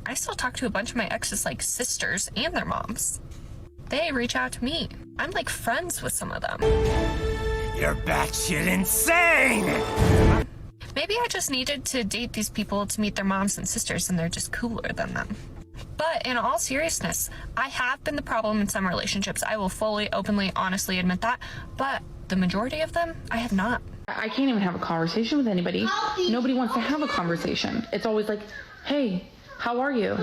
I still talk to a bunch of my exes like sisters and their moms. They reach out to me. I'm like friends with some of them. You're batshit insane! Maybe I just needed to date these people to meet their moms and sisters and they're just cooler than them. But in all seriousness, I have been the problem in some relationships. I will fully, openly, honestly admit that. But the majority of them, I have not. I can't even have a conversation with anybody. Nobody wants to have a conversation. It's always like, hey, how are you?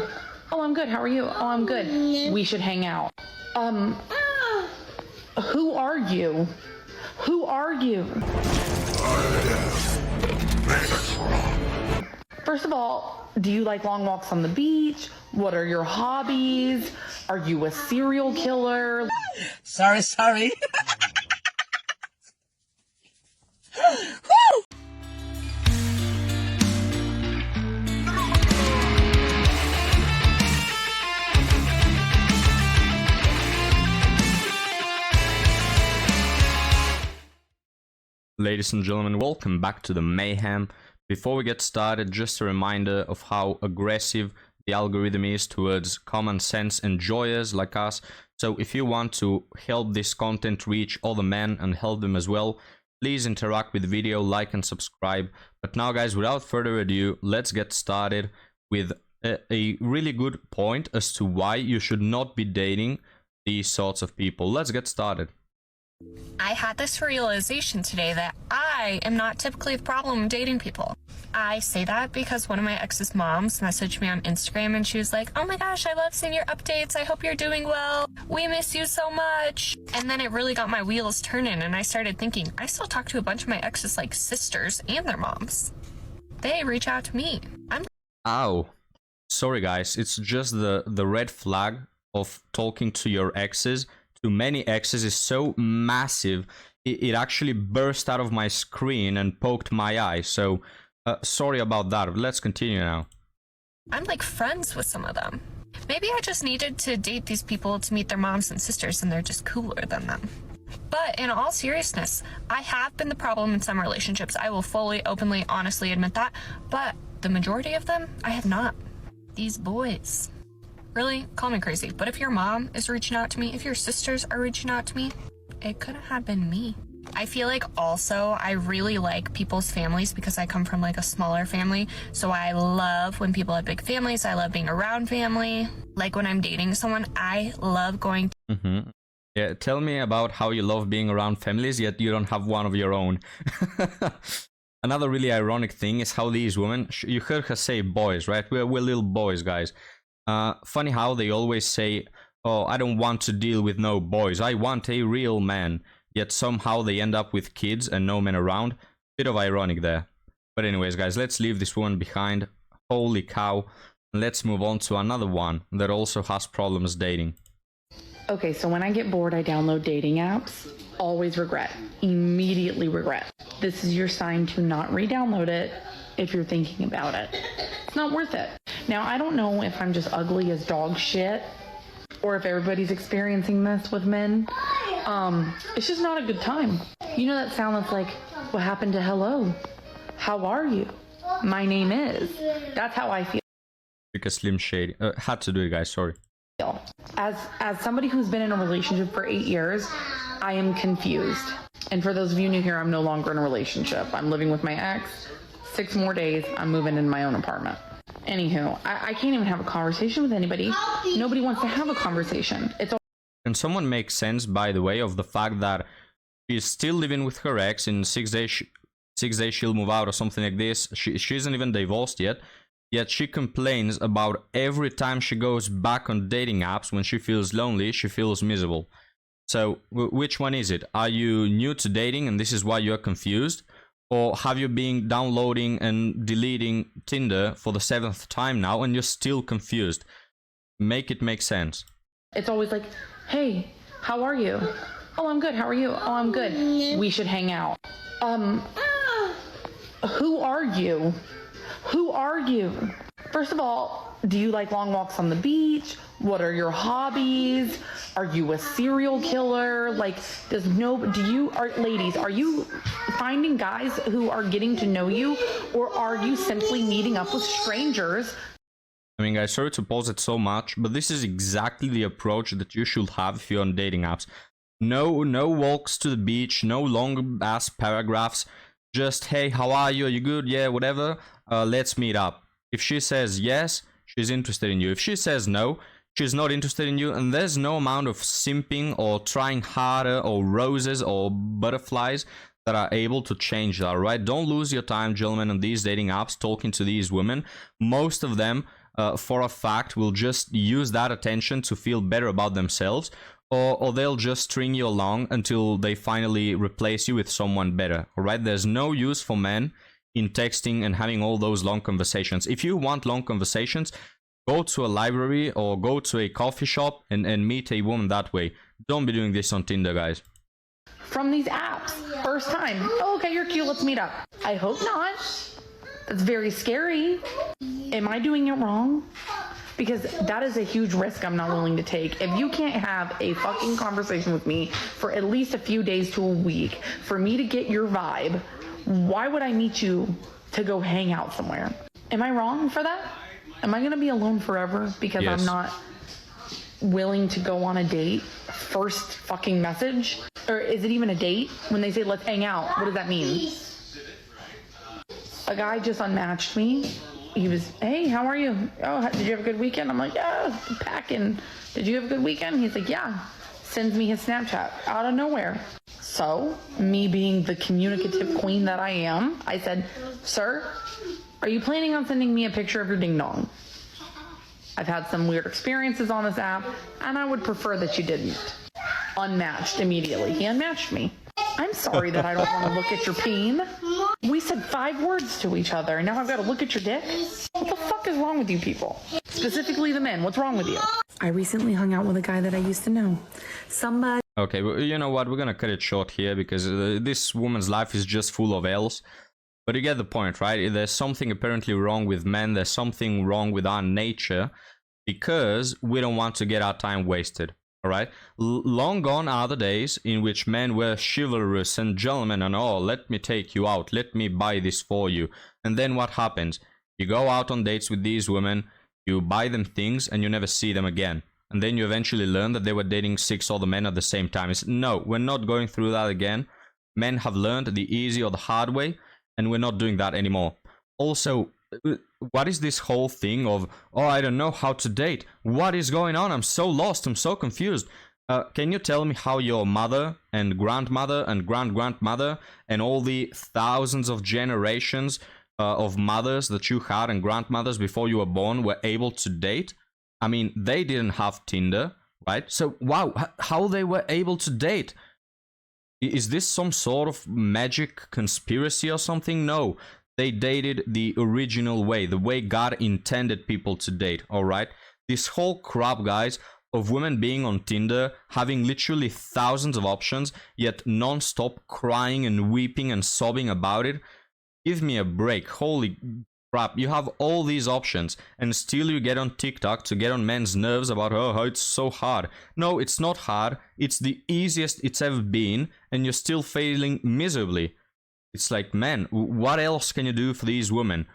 Oh, I'm good. How are you? Oh, I'm good. We should hang out. Who are you? Who are you? First of all, do you like long walks on the beach? What are your hobbies? Are you a serial killer? Sorry. Ladies and gentlemen, welcome back to the mayhem. Before we get started, just a reminder of how aggressive the algorithm is towards common sense enjoyers like us. So if you want to help this content reach other men and help them as well, please interact with the video, like and subscribe. But now guys, without further ado, let's get started with a really good point as to why you should not be dating these sorts of people. Let's get started. I had this realization today that I am not typically the problem in dating people. I say that because one of my ex's moms messaged me on Instagram and she was like, oh my gosh, I love seeing your updates. I hope you're doing well. We miss you so much. And then it really got my wheels turning and I started thinking, I still talk to a bunch of my exes like sisters and their moms. They reach out to me. Ow. Sorry guys, it's just the red flag of talking to your exes. Too many exes is so massive, it actually burst out of my screen and poked my eye. So sorry about that. Let's continue now. I'm like friends with some of them. Maybe I just needed to date these people to meet their moms and sisters and they're just cooler than them. But in all seriousness, I have been the problem in some relationships. I will fully, openly, honestly admit that. But the majority of them, I have not. These boys. Really, call me crazy, but if your mom is reaching out to me, if your sisters are reaching out to me, it could have been me. I feel like also I really like people's families because I come from like a smaller family. So I love when people have big families. I love being around family. Like when I'm dating someone, I love going to Yeah, tell me about how you love being around families, yet you don't have one of your own. Another really ironic thing is how these women, you heard her say boys, right? We're little boys, guys. Funny how they always say, oh, I don't want to deal with no boys, I want a real man. Yet somehow they end up with kids and no men around. Bit of ironic there. But anyways, guys, let's leave this one behind. Holy cow. Let's move on to another one that also has problems dating. Okay, so when I get bored, I download dating apps. Always regret. Immediately regret. This is your sign to not re-download it if you're thinking about it. It's not worth it. Now, I don't know if I'm just ugly as dog shit or if everybody's experiencing this with men. It's just not a good time. You know that sound that's like, what happened to hello? How are you? My name is. That's how I feel. Because Slim Shady. Had to do it, guys, sorry. As somebody who's been in a relationship for 8 years, I am confused. And for those of you new here, I'm no longer in a relationship. I'm living with my ex. 6 more days, I'm moving in my own apartment. Anywho, I can't even have a conversation with anybody. Nobody wants to have a conversation. Can someone make sense, by the way, of the fact that she's still living with her ex? In 6 days, 6 days she'll move out or something like this. She isn't even divorced yet she complains about every time she goes back on dating apps. When she feels lonely, she feels miserable. So which one is it? Are you new to dating and this is why you're confused? Or have you been downloading and deleting Tinder for the 7th time now and you're still confused? Make it make sense. It's always like, hey, how are you? Oh, I'm good. How are you? Oh, I'm good. We should hang out. Who are you? Who are you? First of all, do you like long walks on the beach? What are your hobbies? Are you a serial killer? Like, ladies, are you finding guys who are getting to know you, or are you simply meeting up with strangers? I mean, guys, sorry to pause it so much, but this is exactly the approach that you should have if you're on dating apps. No walks to the beach, no long ass paragraphs. Just, hey, how are you? Are you good? Yeah, whatever. Let's meet up. If she says yes, she's interested in you. If she says no, she's not interested in you. And there's no amount of simping or trying harder or roses or butterflies that are able to change that, right? Don't lose your time, gentlemen, on these dating apps talking to these women. Most of them, for a fact, will just use that attention to feel better about themselves, or they'll just string you along until they finally replace you with someone better, all right? There's no use for men in texting and having all those long conversations. If you want long conversations, go to a library or go to a coffee shop and meet a woman that way. Don't be doing this on Tinder, guys. From these apps, first time. Oh, okay, you're cute, let's meet up. I hope not. That's very scary. Am I doing it wrong? Because that is a huge risk I'm not willing to take. If you can't have a fucking conversation with me for at least a few days to a week for me to get your vibe, why would I meet you to go hang out somewhere? Am I wrong for that? Am I going to be alone forever because Yes. I'm not willing to go on a date? First fucking message? Or is it even a date? When they say, let's hang out, what does that mean? A guy just unmatched me. He was, hey, how are you? Oh, did you have a good weekend? I'm like, yeah, packing. Did you have a good weekend? He's like, yeah. Sends me his Snapchat out of nowhere. So, me being the communicative queen that I am, I said, sir, are you planning on sending me a picture of your ding dong? I've had some weird experiences on this app, and I would prefer that you didn't. Unmatched immediately. He unmatched me. I'm sorry that I don't want to look at your peen. We said 5 words to each other, and now I've got to look at your dick? What the fuck is wrong with you people? Specifically the men, what's wrong with you? I recently hung out with a guy that I used to know. Somebody... Okay, well, you know what? We're gonna cut it short here because this woman's life is just full of L's. But you get the point, right? There's something apparently wrong with men. There's something wrong with our nature because we don't want to get our time wasted. All right, long gone are the days in which men were chivalrous and gentlemen and oh, let me take you out, let me buy this for you. And then what happens? You go out on dates with these women, you buy them things, and you never see them again. And then you eventually learn that they were dating 6 other men at the same time. It's, no, we're not going through that again. Men have learned the easy or the hard way, and we're not doing that anymore. Also, what is this whole thing of, oh, I don't know how to date? What is going on? I'm so lost. I'm so confused. Can you tell me how your mother and grandmother and grandmother and all the thousands of generations of mothers that you had and grandmothers before you were born were able to date? I mean, they didn't have Tinder, right? So, wow, how they were able to date? Is this some sort of magic conspiracy or something? No. They dated the original way, the way God intended people to date, all right? This whole crap, guys, of women being on Tinder, having literally thousands of options, yet non-stop crying and weeping and sobbing about it. Give me a break. Holy crap, you have all these options, and still you get on TikTok to get on men's nerves about, oh, how it's so hard. No, it's not hard. It's the easiest it's ever been, and you're still failing miserably. It's like, man, what else can you do for these women?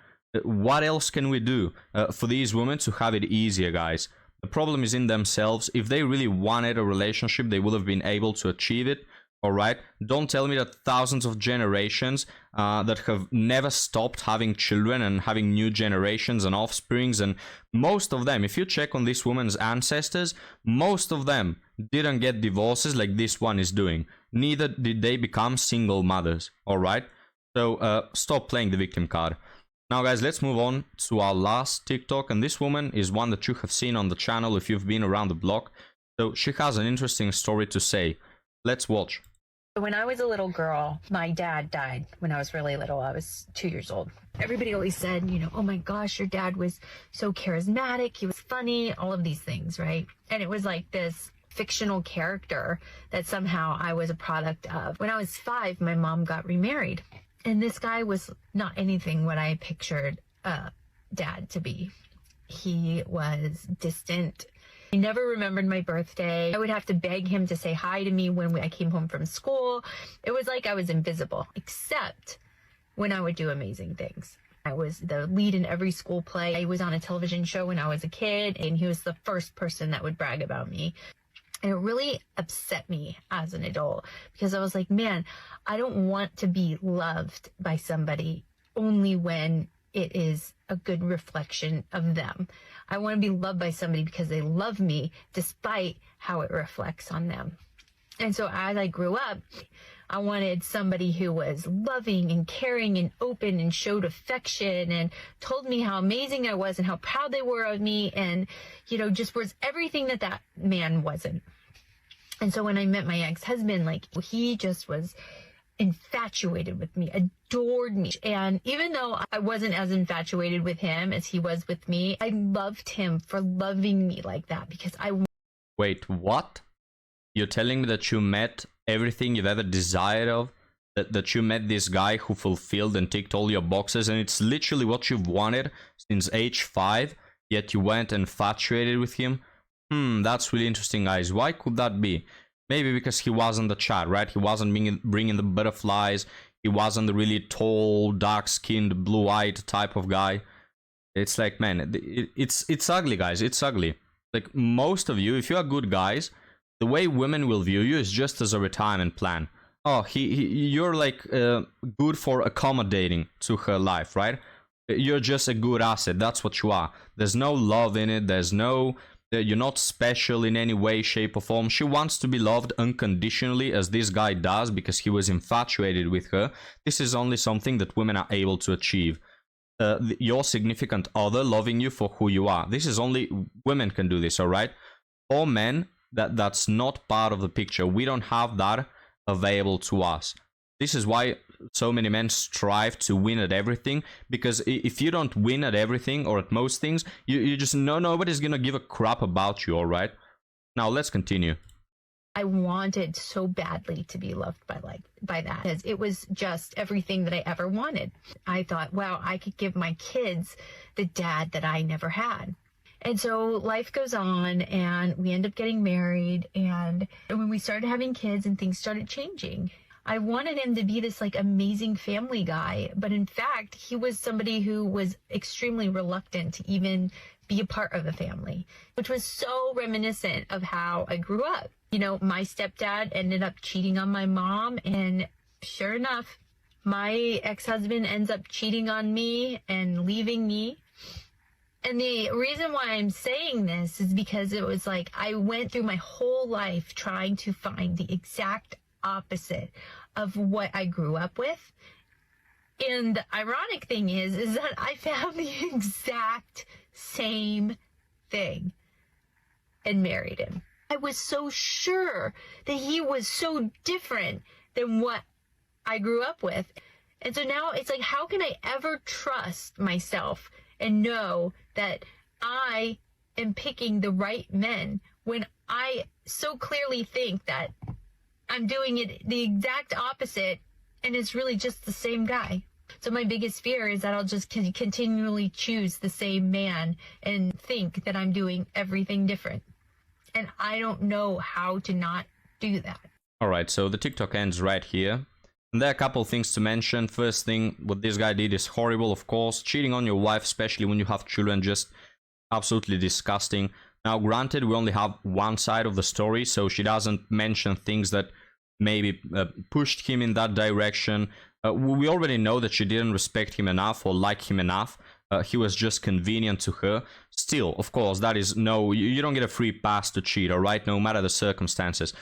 What else can we do for these women to have it easier, guys? The problem is in themselves. If they really wanted a relationship, they would have been able to achieve it. All right? Don't tell me that thousands of generations that have never stopped having children and having new generations and offsprings, and most of them, if you check on this woman's ancestors, most of them didn't get divorces like this one is doing. Neither did they become single mothers. All right? So stop playing the victim card. Now, guys, let's move on to our last TikTok, and this woman is one that you have seen on the channel if you've been around the block. So she has an interesting story to say. Let's watch. When I was a little girl, my dad died when I was really little. I was 2 years old. Everybody always said, you know, oh my gosh, your dad was so charismatic. He was funny, all of these things, right? And it was like this fictional character that somehow I was a product of. When I was 5, my mom got remarried. And this guy was not anything what I pictured dad to be. He was distant. He never remembered my birthday. I would have to beg him to say hi to me when I came home from school. It was like I was invisible, except when I would do amazing things. I was the lead in every school play. I was on a television show when I was a kid, and he was the first person that would brag about me. And it really upset me as an adult because I was like, man, I don't want to be loved by somebody only when it is a good reflection of them. I want to be loved by somebody because they love me despite how it reflects on them. And so as I grew up, I wanted somebody who was loving and caring and open and showed affection and told me how amazing I was and how proud they were of me and, you know, just was everything that that man wasn't. And so when I met my ex-husband, like, he just was infatuated with me, adored me. And even though I wasn't as infatuated with him as he was with me, I loved him for loving me like that because I... Wait, what? You're telling me that you met everything you've ever desired of? That you met this guy who fulfilled and ticked all your boxes, and it's literally what you've wanted since age 5, yet you went infatuated with him? That's really interesting, guys. Why could that be? Maybe because he wasn't the child, right? He wasn't bringing the butterflies. He wasn't the really tall, dark-skinned, blue-eyed type of guy. It's like, man, it's ugly, guys. It's ugly. Like, most of you, if you are good guys, the way women will view you is just as a retirement plan. Oh, you're like good for accommodating to her life, right? You're just a good asset. That's what you are. There's no love in it. There's no... You're not special in any way, shape, or form. She wants to be loved unconditionally, as this guy does, because he was infatuated with her. This is only something that women are able to achieve. Your significant other loving you for who you are. This is only... Women can do this, alright? For men, that's not part of the picture. We don't have that available to us. This is why so many men strive to win at everything, because if you don't win at everything or at most things, you just know nobody's gonna give a crap about you, all right? Now let's continue. I wanted so badly to be loved by that, because it was just everything that I ever wanted. I thought, wow, I could give my kids the dad that I never had. And so life goes on, and we end up getting married, and when we started having kids and things started changing, I wanted him to be this like amazing family guy, but in fact, he was somebody who was extremely reluctant to even be a part of the family, which was so reminiscent of how I grew up. You know, my stepdad ended up cheating on my mom, and sure enough, my ex-husband ends up cheating on me and leaving me. And the reason why I'm saying this is because it was like I went through my whole life trying to find the exact opposite of what I grew up with. And the ironic thing is that I found the exact same thing and married him. I was so sure that he was so different than what I grew up with. And so now it's like, how can I ever trust myself and know that I am picking the right men when I so clearly think that I'm doing it the exact opposite, and it's really just the same guy. So my biggest fear is that I'll just continually choose the same man and think that I'm doing everything different. And I don't know how to not do that. Alright, so the TikTok ends right here. And there are a couple things to mention. First thing, what this guy did is horrible, of course. Cheating on your wife, especially when you have children, just absolutely disgusting. Now, granted, we only have one side of the story, so she doesn't mention things that maybe pushed him in that direction. We already know that she didn't respect him enough or like him enough. He was just convenient to her. Still, of course, that is no... You don't get a free pass to cheat, alright? No matter the circumstances.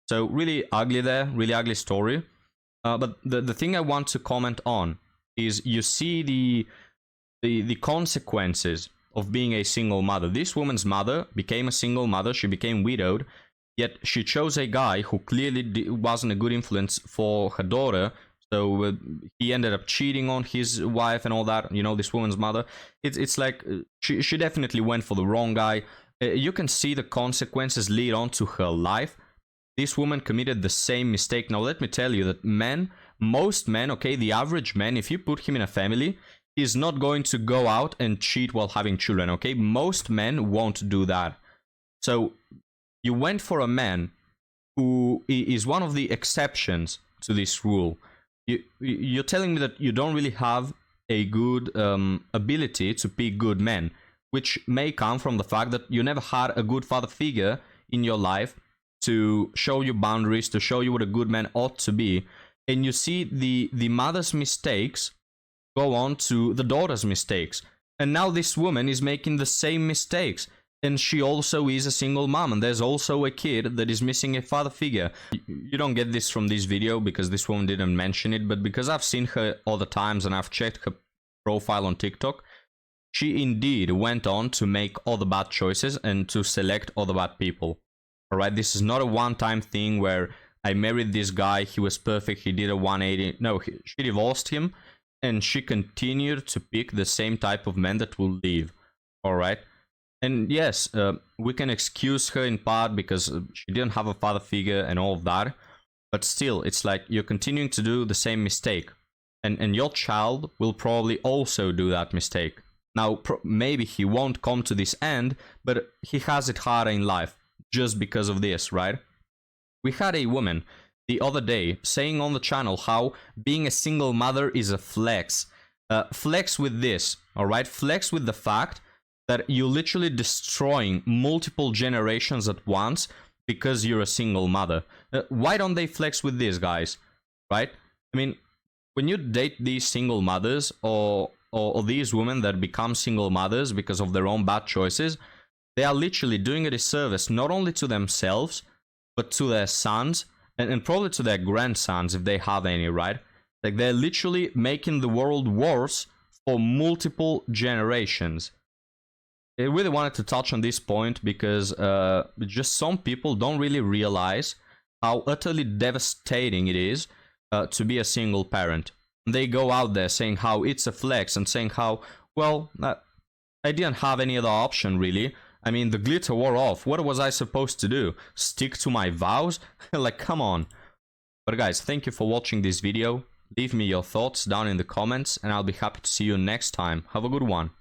So, really ugly there. Really ugly story. But the thing I want to comment on is you see the consequences of being a single mother. This woman's mother became a single mother. She became widowed. Yet she chose a guy who clearly wasn't a good influence for her daughter. So he ended up cheating on his wife and all that. You know, this woman's mother. It's like she definitely went for the wrong guy. You can see the consequences lead on to her life. This woman committed the same mistake. Now, let me tell you that men, most men, okay, the average man, if you put him in a family, he's not going to go out and cheat while having children, okay? Most men won't do that. So you went for a man who is one of the exceptions to this rule. You're telling me that you don't really have a good ability to pick good men, which may come from the fact that you never had a good father figure in your life to show you boundaries, to show you what a good man ought to be. And you see the mother's mistakes go on to the daughter's mistakes. And now this woman is making the same mistakes. And she also is a single mom, and there's also a kid that is missing a father figure. You don't get this from this video because this woman didn't mention it, but because I've seen her other times and I've checked her profile on TikTok, she indeed went on to make other bad choices and to select other bad people. Alright, this is not a one-time thing where I married this guy, he was perfect, he did a 180. No, she divorced him, and she continued to pick the same type of men that will leave. Alright? And yes, we can excuse her in part because she didn't have a father figure and all of that. But still, it's like you're continuing to do the same mistake. And your child will probably also do that mistake. Now, maybe he won't come to this end, but he has it harder in life just because of this, right? We had a woman the other day saying on the channel how being a single mother is a flex. Flex with this, alright? Flex with the fact that you're literally destroying multiple generations at once because you're a single mother. Why don't they flex with this, guys? Right? I mean, when you date these single mothers or these women that become single mothers because of their own bad choices, they are literally doing a disservice not only to themselves, but to their sons and probably to their grandsons if they have any, right? Like, they're literally making the world worse for multiple generations. I really wanted to touch on this point because just some people don't really realize how utterly devastating it is to be a single parent. They go out there saying how it's a flex and saying how, well, I didn't have any other option really. I mean, the glitter wore off. What was I supposed to do? Stick to my vows? Like, come on. But guys, thank you for watching this video. Leave me your thoughts down in the comments and I'll be happy to see you next time. Have a good one.